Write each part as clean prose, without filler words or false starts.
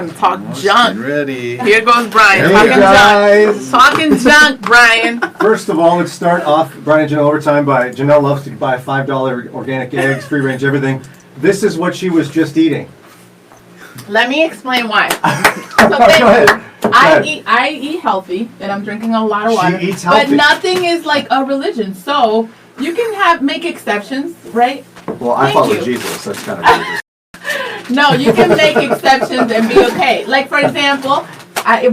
Talk junk. Ready. Here goes Brian. Hey talking guys. junk. Talking junk, Brian. First of all, let's start off Brian and Janelle Overtime by Janelle loves to buy $5 organic eggs, free range everything. This is what she was just eating. Let me explain why. Go ahead. I eat healthy and I'm drinking a lot of water. She eats healthy. But nothing is like a religion. So you can make exceptions, right? Well, I Thank follow you. Jesus. That's kind of religious. No, you can make exceptions and be okay. Like, for example,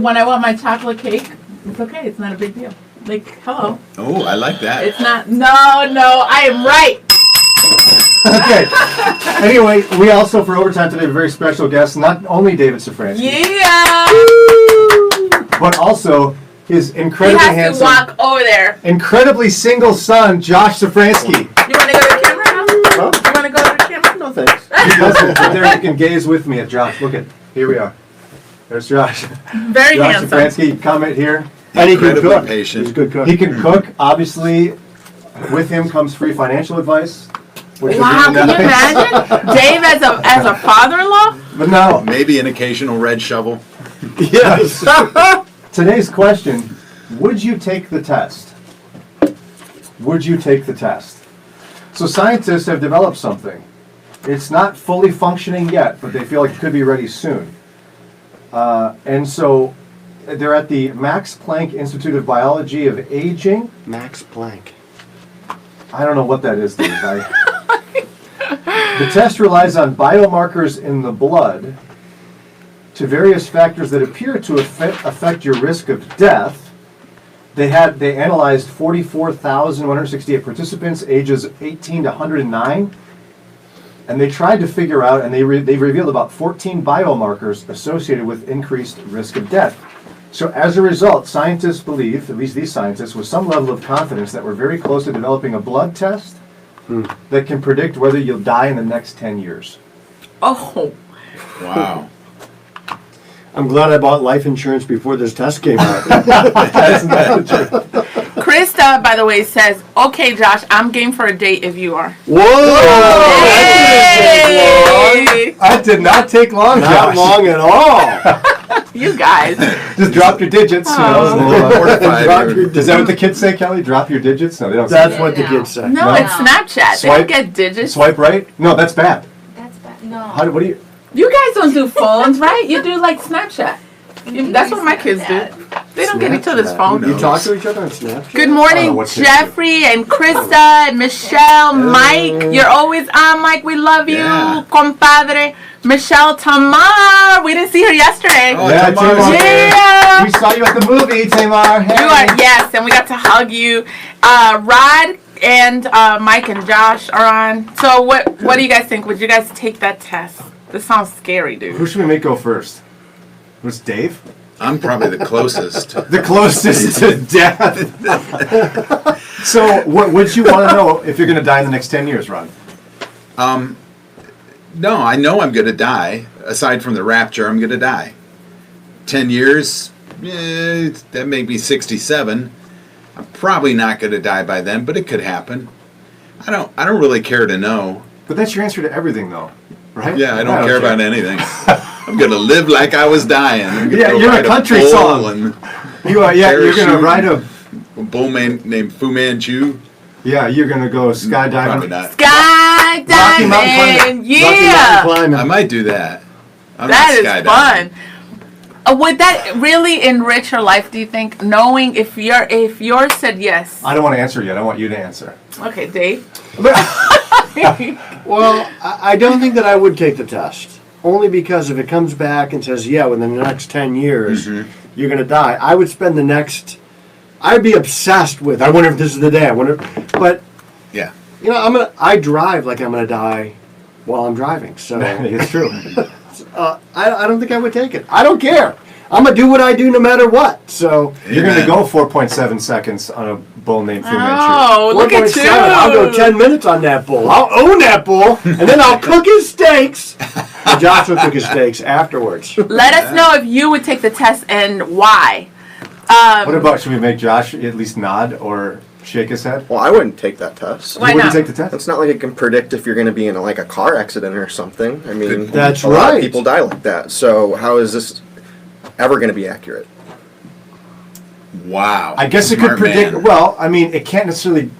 when I want my chocolate cake, it's okay. It's not a big deal. Like, hello. Oh, I like that. It's not. No, I am right. Okay. Anyway, we also, for Overtime today, have a very special guest. Not only David Safransky, Yeah. but also his He incredibly has to handsome, walk over there. incredibly single son, Josh Safransky. You want to go to the camera? Huh? You want to go to the camera? No thanks. He doesn't, but there you can gaze with me at Josh. Look at, here we are. There's Josh. Very Josh handsome. Safransky, comment here. And he can Incredibly cook. patient. He's a good cook. He can cook. Obviously, with him comes free financial advice. Which Wow, is can you really nice. imagine? Dave as a father-in-law? But now, Maybe an occasional red shovel. Yes. today's question, would you take the test? Would you take the test? So scientists have developed something. It's not fully functioning yet, but they feel like it could be ready soon. And so they're at the Max Planck Institute of Biology of Aging. Max Planck. I don't know what that is, Dave. The test relies on biomarkers in the blood to various factors that appear to affect your risk of death. They analyzed 44,168 participants, ages 18 to 109, and they tried to figure out, and they revealed about 14 biomarkers associated with increased risk of death. So as a result, scientists believe, at least these scientists, with some level of confidence, that we're very close to developing a blood test that can predict whether you'll die in the next 10 years. Oh. Wow. I'm glad I bought life insurance before this test came out. That's not true. Krista, by the way, says, "Okay, Josh, I'm game for a date if you are." Whoa! Hey! That did not take long, Not Josh. long at all. You guys. Just drop your digits. You know, Drop your is that what the kids say, Kelly? Drop your digits? No, they don't That's say what the No. kids say. No, No. it's Snapchat. They don't Swipe. get digits. Swipe right? No, that's bad. That's bad. No. What do you... You guys don't do phones, right? You do like Snapchat. That's what my kids do. They don't get each other's Snapchat. phone. You talk to each other on Snapchat? Good I morning, don't know what to Jeffrey and Krista and Michelle, Mike. You're always on, Mike. We love you, Yeah. compadre. Michelle Tamar. We didn't see her yesterday. Oh, Yeah, Tamar's Tamar. here. Yeah. We saw you at the movie, Tamar. Hey. You are, yes, and we got to hug you. Rod and Mike and Josh are on. So what do you guys think? Would you guys take that test? This sounds scary, dude. Who should we make go first? Was Dave? I'm probably the closest. The closest to death. So, what would you want to know if you're going to die in the next 10 years, Ron? No, I know I'm going to die. Aside from the rapture, I'm going to die. 10 years, that may be 67. I'm probably not going to die by then, but it could happen. I don't really care to know. But that's your answer to everything, though, right? Yeah, I don't care about anything. I'm going to live like I was dying. I'm gonna Yeah, go you're a ride country bull song. And You are, yeah, you're going to ride a... a bull named Fu Manchu. Yeah, you're going to go Probably skydiving. not. Skydiving, Rocky Mountain yeah. Climbing. I might do that. I'm That not is skydiving. fun. Would that really enrich your life, do you think? Knowing if yours said yes. I don't want to answer yet. I want you to answer. Okay, Dave. Well, I don't think that I would take the test. Only because if it comes back and says, yeah, within the next 10 years, you're going to die, I would spend the next... I'd be obsessed with, I wonder if this is the day. But, Yeah. you know, I drive like I'm going to die while I'm driving. So It's true. I don't think I would take it. I don't care. I'm going to do what I do no matter what. So... You're going to go 4.7 seconds on a bull named Fu Manchu. Oh, look at 1.7, you. I'll go 10 minutes on that bull. I'll own that bull, and then I'll cook his steaks. And Josh will cook his steaks afterwards. Let us know if you would take the test and why. What about, should we make Josh at least nod, or shake his head. Well, I wouldn't take that test. Why You wouldn't not? take the test? It's not like it can predict if you're going to be in a car accident or something. I mean, That's a lot right. of people die like that. So how is this ever going to be accurate? Wow. I guess it could Smart predict. man. Well, I mean, it can't necessarily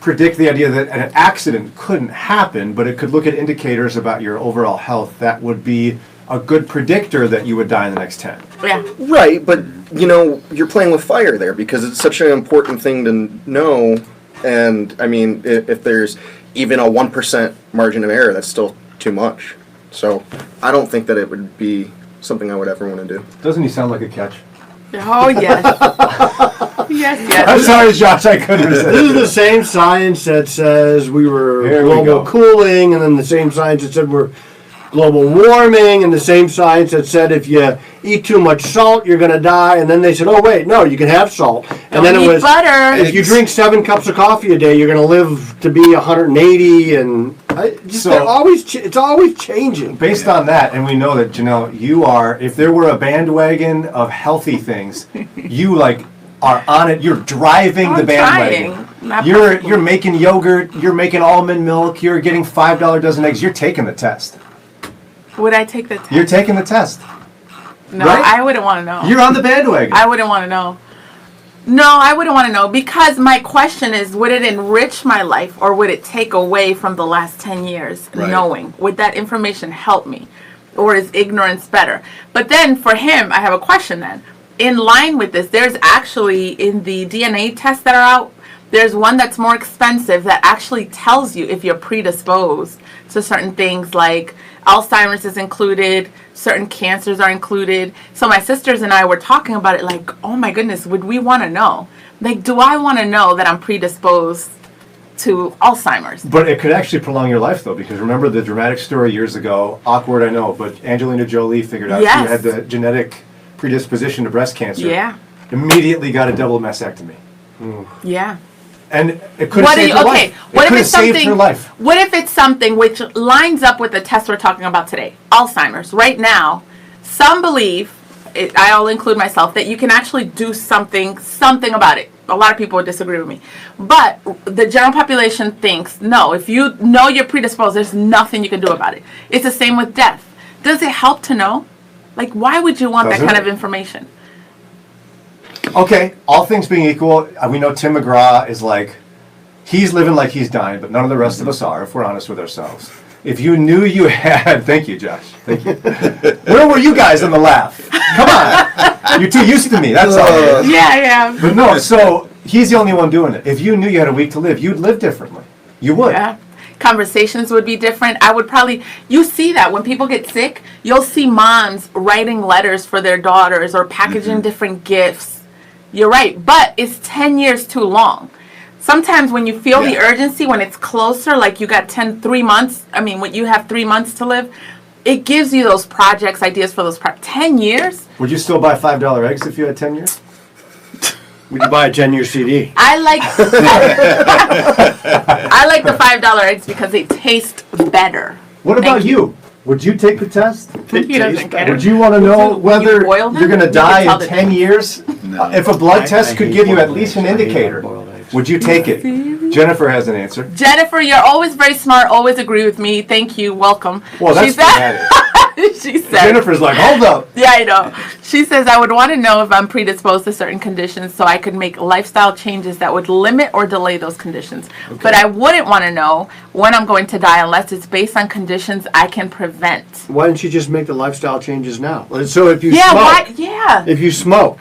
predict the idea that an accident couldn't happen, but it could look at indicators about your overall health that would be a good predictor that you would die in the next 10. Yeah. Right, but you're playing with fire there because it's such an important thing to know. And I mean, if there's even a 1% margin of error, that's still too much. So I don't think that it would be something I would ever want to do. Doesn't he sound like a catch? Oh, yes. yes, I'm yes. sorry, Josh, I couldn't This is resist. the same science that says we were Here we global go. cooling, and then the same science that said we're global warming, and the same science that said if you eat too much salt, you're going to die. And then they said, oh, wait, no, you can have salt. And Don't then it eat was, butter. if you drink 7 cups of coffee a day, you're going to live to be 180. And So- it's always changing. Based on that, and we know that, Janelle, you are, if there were a bandwagon of healthy things, you are on it, you're driving the I'm bandwagon. trying. Not You're perfectly. making yogurt, you're making almond milk, you're getting $5 dozen eggs, you're taking the test. Would I take the test? You're taking the test. No, right? I wouldn't want to know. You're on the bandwagon. I wouldn't want to know. No, I wouldn't want to know because my question is, would it enrich my life or would it take away from the last 10 years Right. knowing? Would that information help me? Or is ignorance better? But then for him, I have a question then. In line with this, there's actually in the DNA tests that are out, there's one that's more expensive that actually tells you if you're predisposed to certain things like Alzheimer's is included, certain cancers are included. So my sisters and I were talking about it like, oh my goodness, would we want to know? Like, do I want to know that I'm predisposed to Alzheimer's? But it could actually prolong your life, though, because remember the dramatic story years ago, awkward, I know, but Angelina Jolie figured out Yes. she had the genetic predisposition to breast cancer. Yeah, Immediately got a double mastectomy. yeah. And it could have What do saved you, her okay, life. what It if could have it's saved something, her life. what if it's something which lines up with the test we're talking about today? Alzheimer's. Right now, some believe, I'll include myself, that you can actually do something about it. A lot of people would disagree with me. But the general population thinks, no, if you know you're predisposed, there's nothing you can do about it. It's the same with death. Does it help to know? Like, why would you want Does that it? kind of information? Okay, all things being equal, we know Tim McGraw is like, he's living like he's dying, but none of the rest of us are, if we're honest with ourselves. If you knew you had, thank you, Josh, thank you. Where were you guys in the laugh? Come on, you're too used to me, that's all it is. Yeah. But no, so he's the only one doing it. If you knew you had a week to live, you'd live differently. You would. Yeah. Conversations would be different. I would probably, you see that when people get sick, you'll see moms writing letters for their daughters or packaging different gifts. You're right, but it's 10 years too long. Sometimes when you feel the urgency, when it's closer, like you got 3 months, when you have 3 months to live, it gives you those projects, ideas for those 10 years. Would you still buy $5 eggs if you had 10 years? Would you buy a 10-year CD? I like I like the $5 eggs because they taste better. What about Thank you? Would you take the test? He doesn't care. Would you want to know Would you whether boil them? you're going to You can die tell in the 10 years? No. If a blood I test could hate give you at boiled least eggs. an I hate indicator, boiled eggs. would you take it? Jennifer has an answer. Jennifer, you're always very smart, always agree with me. Thank you, welcome. Well, that's She said, dramatic. she said, Jennifer's like, hold up. yeah, I know. She says, I would want to know if I'm predisposed to certain conditions so I could make lifestyle changes that would limit or delay those conditions. But I wouldn't want to know when I'm going to die unless it's based on conditions I can prevent. Why don't you just make the lifestyle changes now? So if you Yeah, smoke, why? Yeah. if you smoke,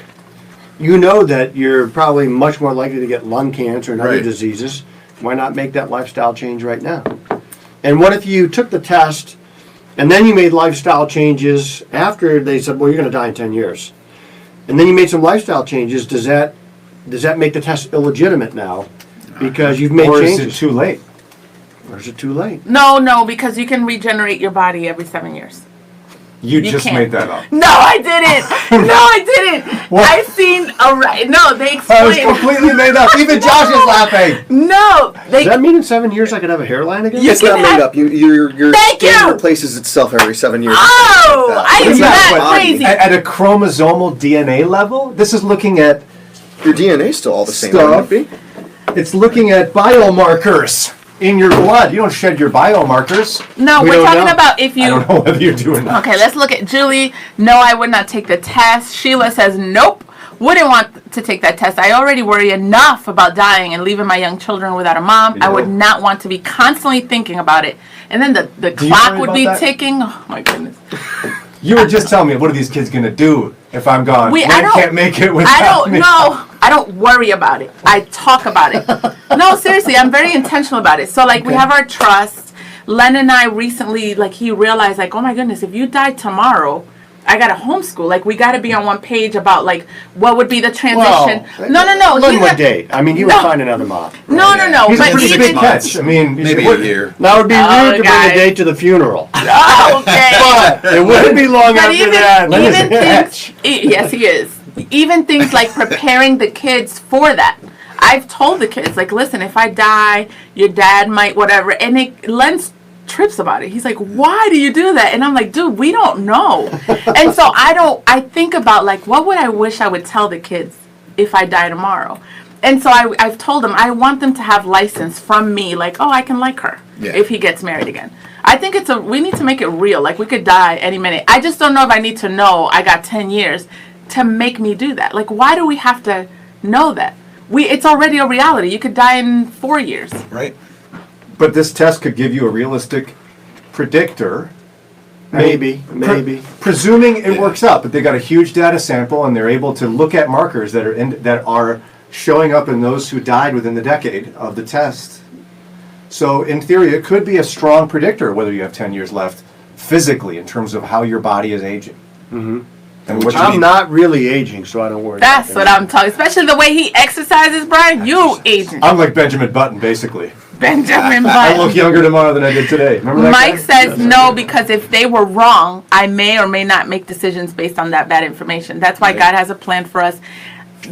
you know that you're probably much more likely to get lung cancer and other Right. diseases. Why not make that lifestyle change right now? And what if you took the test and then you made lifestyle changes after they said, well, you're going to die in 10 years. And then you made some lifestyle changes. Does that make the test illegitimate now? Because you've made Or is changes. it too late? Or is it too late? No, because you can regenerate your body every 7 years. You You just can't. made that up. No, I didn't. No, I didn't. What? I've seen no, they That was explain. completely made up. Even Josh is laughing. No, they Does that mean in 7 years I could have a hairline again? You It's can not have- made up. Your Thank skin you! replaces itself every 7 years. Oh, Like that. I am Yeah, not but crazy. At a chromosomal DNA level, this is looking at Your DNA is still all the same, Stuff. wouldn't it be? It's looking at biomarkers in your blood. You don't shed your biomarkers. No, We we're don't talking know. about if I you. don't know whether you're doing that. Okay, let's look at Julie. No, I would not take the test. Sheila says nope. Wouldn't want to take that test. I already worry enough about dying and leaving my young children without a mom. I would not want to be constantly thinking about it. And then the you clock worry would about be that? ticking. Oh my goodness. You were just telling me, what are these kids going to do if I'm gone? I They don't- can't make it without I don't me. know. I don't worry about it. I talk about it. No, seriously, I'm very intentional about it. So like we have our trust. Len and I recently, like he realized like, oh my goodness, if you die tomorrow, I got to homeschool. Like we got to be on one page about like what would be the transition. No. Len he would had- date. I mean, he would No. find another mom. No. He's a But pretty even big catch. I mean, Maybe a year. That would be Oh, rude to bring guys. a date to the funeral. Oh, okay. But it wouldn't be long But after that. Len is a even catch. things, yes, he is. Even things like preparing the kids for that. I've told the kids, like, listen, if I die, your dad might, whatever. And Len trips about it. He's like, why do you do that? And I'm like, dude, we don't know. And so I think about, like, what would I wish I would tell the kids if I die tomorrow? And so I've told them, I want them to have license from me, like, oh, I can like her if he gets married again. I think we need to make it real. Like, we could die any minute. I just don't know if I need to know I got 10 years to make me do that. Like, why do we have to know that? It's already a reality. You could die in 4 years. Right. but this test could give you a realistic predictor. Maybe. Presuming it works out, but they got a huge data sample and they're able to look at markers that are showing up in those who died within the decade of the test. So in theory, it could be a strong predictor whether you have 10 years left physically in terms of how your body is aging. Mm-hmm. And what you I'm need- not really aging, so I don't worry. That's about what I'm talking. Especially the way he exercises, Brian. You aging. I'm like Benjamin Button, basically. Benjamin I Button. look younger tomorrow than I did today. Remember that Mike guy? says no because if they were wrong, I may or may not make decisions based on that bad information. That's why God has a plan for us,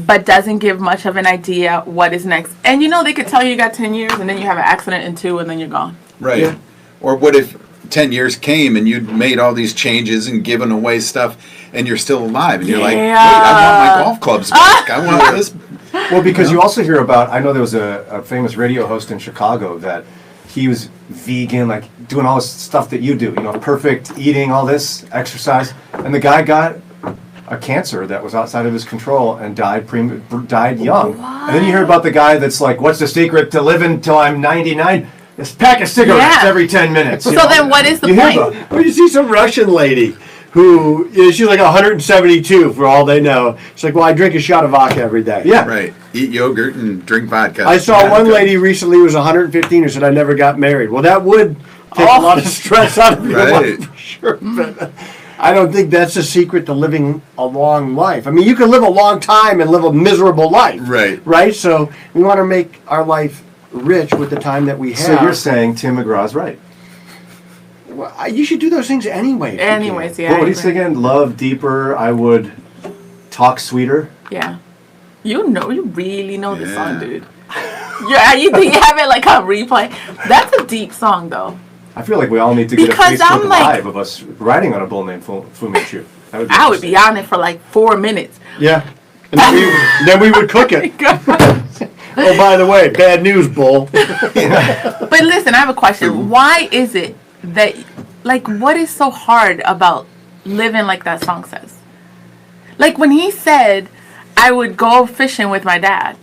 but doesn't give much of an idea what is next. And they could tell you got 10 years and then you have an accident in 2 and then you're gone. Right. Yeah. Or what if 10 years came and you'd made all these changes and given away stuff and you're still alive and you're like, wait, I want my golf clubs back. I want this. Well, because you also hear about, I know there was a famous radio host in Chicago that he was vegan, like doing all this stuff that you do, perfect eating, all this exercise. And the guy got a cancer that was outside of his control and died young. What? And then you hear about the guy that's like, what's the secret to living till I'm 99? This pack of cigarettes Yeah. every 10 minutes. So then what is the You hear point? about- Well, you see some Russian lady who she's like 172 for all they know. She's like, well, I drink a shot of vodka every day. Yeah. Right. Eat yogurt and drink vodka. I saw Yeah, one good. lady recently who was 115 who said, I never got married. Well, that would take a lot of stress out of your Right. life for sure. But I don't think that's the secret to living a long life. I mean, you can live a long time and live a miserable life. Right. Right? So we want to make our life rich with the time that we have. So you're saying Tim McGraw's right. Well, you should do those things anyway. if you Anyways, can. yeah. What I did he say agree. again? Love deeper, I would talk sweeter. Yeah. You really know the song, Yeah. dude. You have it like on replay. That's a deep song, though. I feel like we all need to get Because a Facebook I'm like- Live of us riding on a bull named Fu Manchu. That I would be on it for like 4 minutes. Yeah. And then we would cook it. Oh, by the way, bad news, bull. But listen, I have a question. Why is it that, like, what is so hard about living like that song says? Like, when he said, I would go fishing with my dad.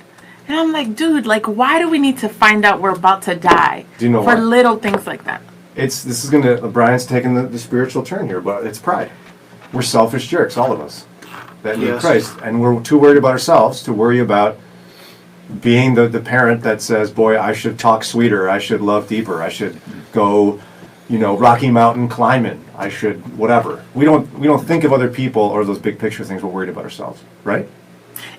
And I'm like, dude, like, why do we need to find out we're about to die Do you know for why? little things like that? This is gonna. Brian's taking the spiritual turn here, but it's pride. We're selfish jerks, all of us, that need Yes. Christ, and we're too worried about ourselves to worry about being the parent that says, "Boy, I should talk sweeter. I should love deeper. I should go, Rocky Mountain climbing. I should whatever." We don't think of other people or those big picture things. We're worried about ourselves, right?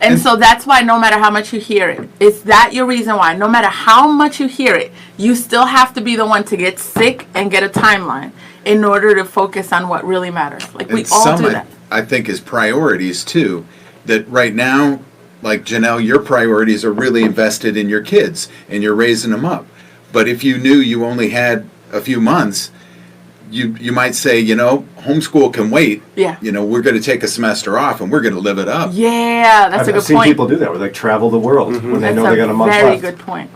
And so that's why no matter how much you hear it, is that your reason why? No matter how much you hear it, you still have to be the one to get sick and get a timeline in order to focus on what really matters. Like, we And all some, do that. I think, is priorities too. That right now, like Janelle, your priorities are really invested in your kids and you're raising them up. But if you knew you only had a few months, you might say, homeschool can wait. Yeah. We're going to take a semester off and we're going to live it up. Yeah, that's a good I've seen point. people do that where they travel the world when they know they got a month Very left. good point.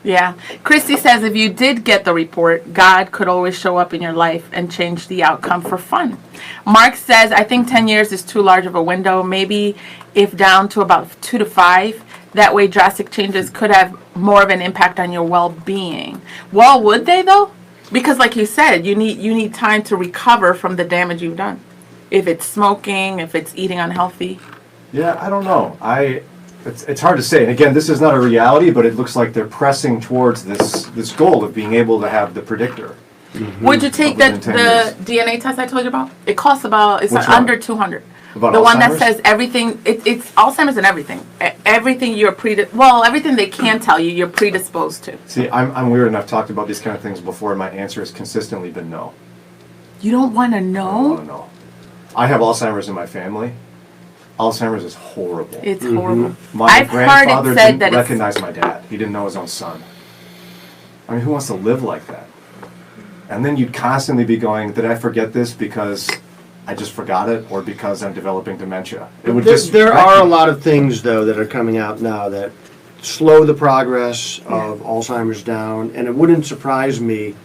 Yeah. Christy says if you did get the report, God could always show up in your life and change the outcome for fun. Mark says, I think 10 years is too large of a window. Maybe if down to about 2 to 5, that way drastic changes could have more of an impact on your well-being. Well, would they though? Because like you said, you need time to recover from the damage you've done. If it's smoking, if it's eating unhealthy. Yeah, I don't know. It's hard to say. And again, this is not a reality, but it looks like they're pressing towards this goal of being able to have the predictor. Would you take Within 10 years. the DNA test I told you about? It costs about, it's Which under one? 200. About The one that Alzheimer's? says everything, it's Alzheimer's and everything. Everything you're everything they can tell you, you're predisposed to. See, I'm weird, and I've talked about these kind of things before, and my answer has consistently been no. You don't want to I don't know? want to know. I have Alzheimer's in my family. Alzheimer's is horrible. It's horrible. My I've heard grandfather it said didn't that it's, recognize my dad. He didn't know his own son. I mean, who wants to live like that? And then you'd constantly be going, did I forget this because I just forgot it, or because I'm developing dementia? It would just There wreck are a you. lot of things, though, that are coming out now that slow the progress of Alzheimer's down, and it wouldn't surprise me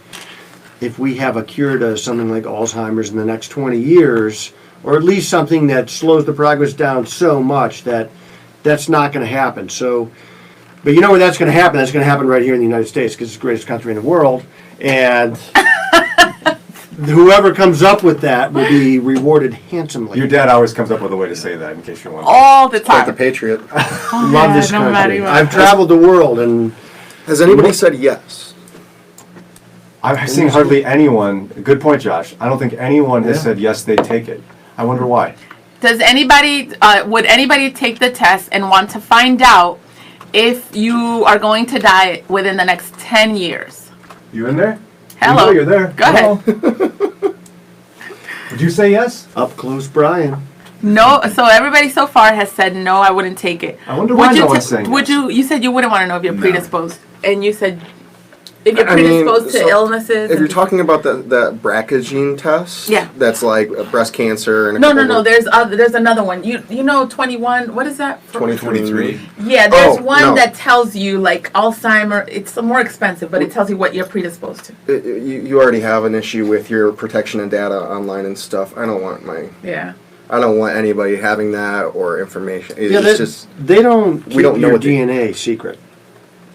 if we have a cure to something like Alzheimer's in the next 20 years, or at least something that slows the progress down so much that that's not going to happen. So, but you know where that's going to happen? That's going to happen right here in the United States, because it's the greatest country in the world, and whoever comes up with that will be rewarded handsomely. Your dad always comes up with a way to say that, in case you're wondering. all the Like the time. Patriot. Oh, Love yeah, this no matter country. what. I've traveled the world, and Has anybody said yes? I've seen hardly anyone, good point, Josh. I don't think anyone has said yes, they'd take it. I wonder why. Does anybody, would anybody take the test and want to find out if you are going to die within the next 10 years? You in there? Hello. You know you're there. Go ahead. Hello. Would you say yes? up close, Brian. No, so everybody so far has said no, I wouldn't take it. I wonder why Would you no one's saying would yes. you said you wouldn't want to know if you're No. predisposed, and you said if you're I mean, predisposed to so illnesses. If you're and- talking about that BRCA gene test, Yeah. that's like breast cancer and a no, couple of- there's another one. You know 21. What is that? 23. Yeah, there's Oh, one no. that tells you like Alzheimer. It's more expensive, but it tells you what you're predisposed to. You already have an issue with your protection of data online and stuff. I don't want anybody having that or information. It's Yeah, just they don't keep we don't know your what they- DNA secret.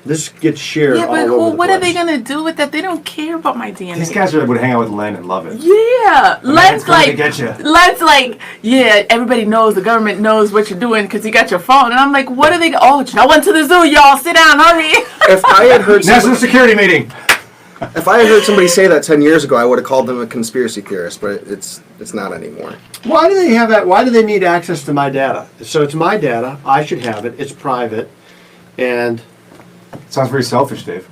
This gets shared Yeah, all but over the what are place. they gonna do with that? They don't care about my DNA. These guys would hang out with Len and love it. Yeah, man's Len's coming to like, get you. Len's like, yeah, everybody knows, the government knows what you're doing because you got your phone. And I'm like, what are they? Oh, I went to the zoo, y'all. Sit down, hurry. if I had heard National somebody, security meeting. if I had heard somebody say that 10 years ago, I would have called them a conspiracy theorist. But it's not anymore. Why do they have that? Why do they need access to my data? So it's my data. I should have it. It's private, and Sounds very selfish, Dave.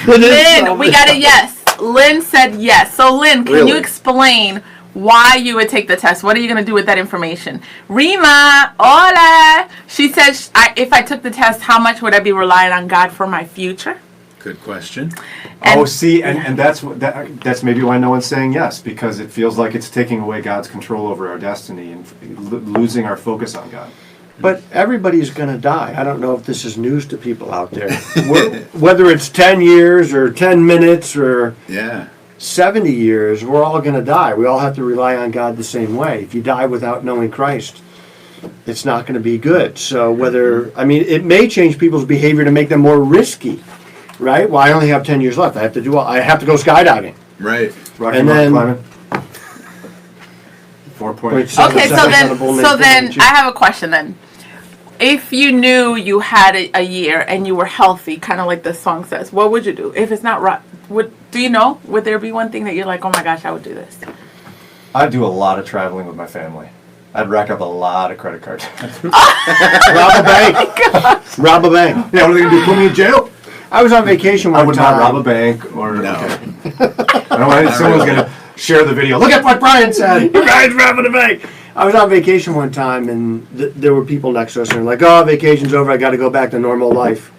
Lynn, we got a yes. Lynn said yes. So Lynn, can you Really? explain why you would take the test? What are you going to do with that information? Rima, hola. She says, if I took the test, how much would I be relying on God for my future? Good question. And- See, and that's maybe why no one's saying yes, because it feels like it's taking away God's control over our destiny and losing our focus on God. but everybody's going to die. I don't know if this is news to people out there. Whether it's 10 years or 10 minutes or Yeah. 70 years, we're all going to die. We all have to rely on God the same way. If you die without knowing Christ, it's not going to be good. So it may change people's behavior to make them more risky, right? Well, I only have 10 years left. I have to go skydiving. Right. Rocky And Mountain then- climbing. 4 points. Okay, so then I have a question then. If you knew you had a year and you were healthy, kind of like the song says, what would you do? If it's not right, do you know? Would there be one thing that you're like, oh my gosh, I would do this? I'd do a lot of traveling with my family. I'd rack up a lot of credit cards. rob a bank. Rob a bank. Yeah, what are they gonna do? Put me in jail? I was on vacation one I would time. not rob a bank or. No. I don't want someone's gonna share the video. Look at what Brian said. You guys robbing a bank. I was on vacation one time, and there were people next to us, and they're like, "Oh, vacation's over. I got to go back to normal life."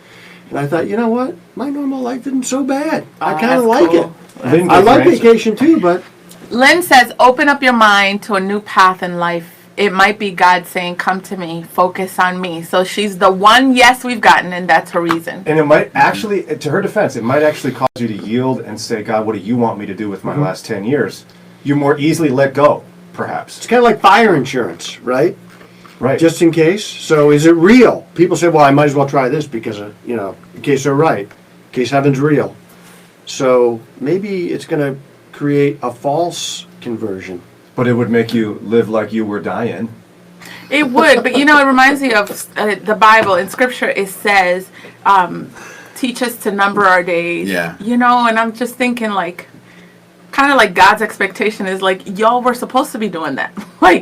And I thought, you know what? My normal life isn't so bad. I kind of that's like cool. it. Lynn I gave like her answer. vacation too, but Lynn says, open up your mind to a new path in life. It might be God saying, come to me, focus on me. So she's the one yes we've gotten, and that's her reason. And it might actually, to her defense, it might actually cause you to yield and say, God, what do you want me to do with my last 10 years? You more easily let go, perhaps. it's kind of like fire insurance, right? Right. Just in case. So is it real? People say, well, I might as well try this because, in case they're right, in case heaven's real. So maybe it's going to create a false conversion. But it would make you live like you were dying. It would, but it reminds me of the Bible. In Scripture, it says, teach us to number our days. Yeah. And I'm just thinking, kind of like God's expectation is y'all were supposed to be doing that.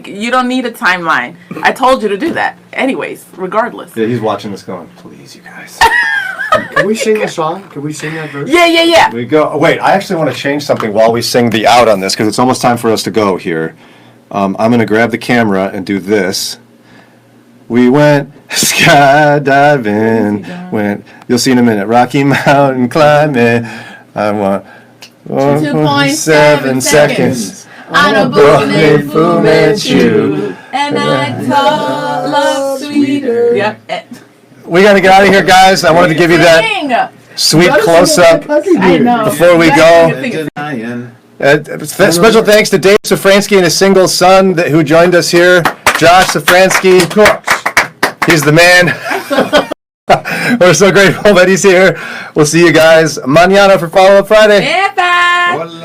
You don't need a timeline. I told you to do that. Anyways, regardless. Yeah, he's watching this going, please, you guys. Can we sing a song? Can we sing that verse? Yeah. We go. Oh, wait, I actually want to change something while we sing the out on this because it's almost time for us to go here. I'm going to grab the camera and do this. We went skydiving. You'll see in a minute. Rocky Mountain climbing. I want 2.7 seconds on a broken broken Fu Manchu. and I talk love sweeter. Yep. We got to get out of here, guys. I wanted to give you that sweet close-up I know. before we go. Denying. Special thanks to Dave Safransky and his single son who joined us here. Josh Safransky. He's the man. We're so grateful that he's here. We'll see you guys mañana for Follow Up Friday. Bye. Hola.